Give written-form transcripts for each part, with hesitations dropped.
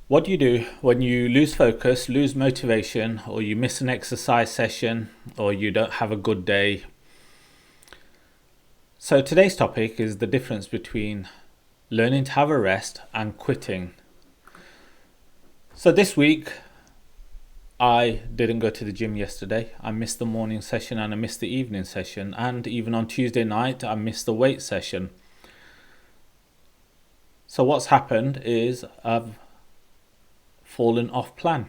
What do you do when you lose focus, lose motivation, or you miss an exercise session, or you don't have a good day? So today's topic is the difference between learning to have a rest and quitting. So this week, I didn't go to the gym yesterday. I missed the morning session and I missed the evening session. And even on Tuesday night, I missed the weight session. So what's happened is I've fallen off plan.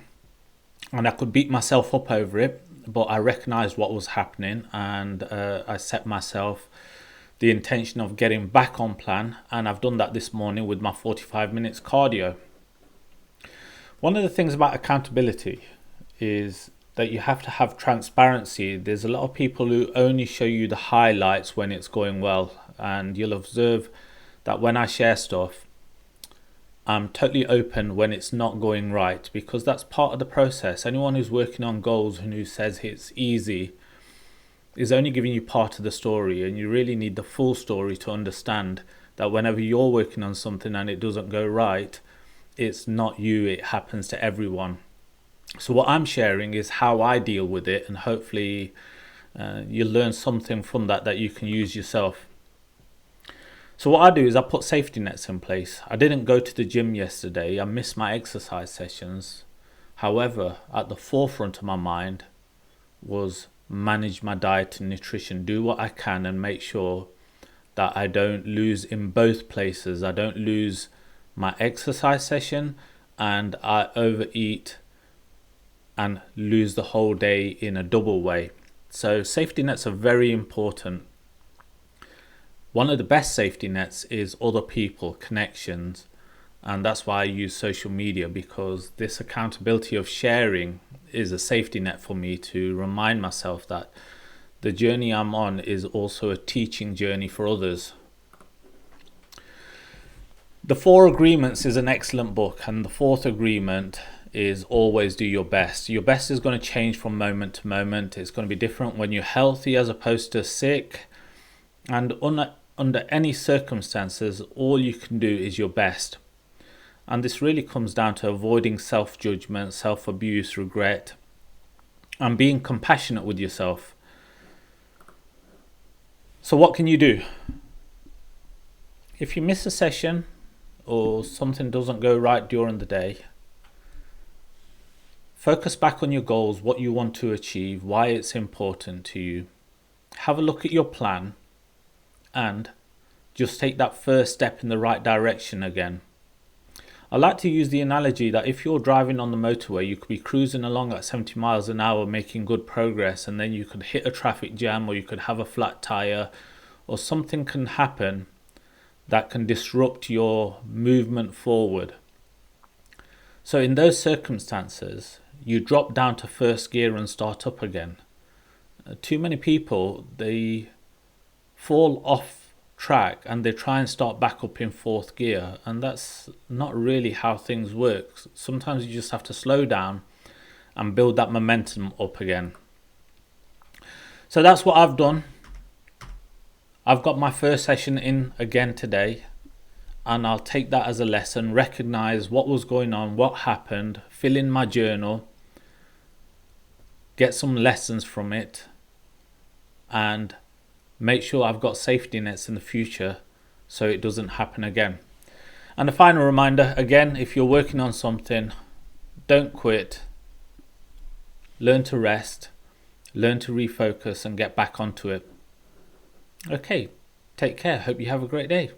And I could beat myself up over it, but I recognized what was happening and I set myself the intention of getting back on plan. And I've done that this morning with my 45 minutes cardio. One of the things about accountability is that you have to have transparency. There's a lot of people who only show you the highlights when it's going well, and you'll observe that when I share stuff, I'm totally open when it's not going right, because that's part of the process. Anyone who's working on goals and who says it's easy is only giving you part of the story, and you really need the full story to understand that whenever you're working on something and it doesn't go right, it's not you, it happens to everyone. So what I'm sharing is how I deal with it, and hopefully you'll learn something from that you can use yourself. So what I do is I put safety nets in place. I didn't go to the gym yesterday. I missed my exercise sessions. However, at the forefront of my mind was manage my diet and nutrition, do what I can and make sure that I don't lose in both places. I don't lose my exercise session and I overeat and lose the whole day in a double way. So safety nets are very important. One of the best safety nets is other people, connections, and that's why I use social media, because this accountability of sharing is a safety net for me to remind myself that the journey I'm on is also a teaching journey for others. The Four Agreements is an excellent book, and the fourth agreement is always do your best. Your best is going to change from moment to moment. It's going to be different when you're healthy as opposed to sick. And under any circumstances, all you can do is your best. And this really comes down to avoiding self-judgment, self-abuse, regret, and being compassionate with yourself. So what can you do? If you miss a session or something doesn't go right during the day, focus back on your goals, what you want to achieve, why it's important to you. Have a look at your plan and just take that first step in the right direction again. I like to use the analogy that if you're driving on the motorway, you could be cruising along at 70 miles an hour making good progress, and then you could hit a traffic jam or you could have a flat tire or something can happen that can disrupt your movement forward. So in those circumstances, you drop down to first gear and start up again. Too many people, they fall off track and they try and start back up in fourth gear, and that's not really how things work. Sometimes you just have to slow down and build that momentum up again. So that's what I've done. I've got my first session in again today, and I'll take that as a lesson, recognize what was going on, what happened, fill in my journal, get some lessons from it, and make sure I've got safety nets in the future so it doesn't happen again. And a final reminder, again, if you're working on something, don't quit. Learn to rest, learn to refocus and get back onto it. Okay, take care. Hope you have a great day.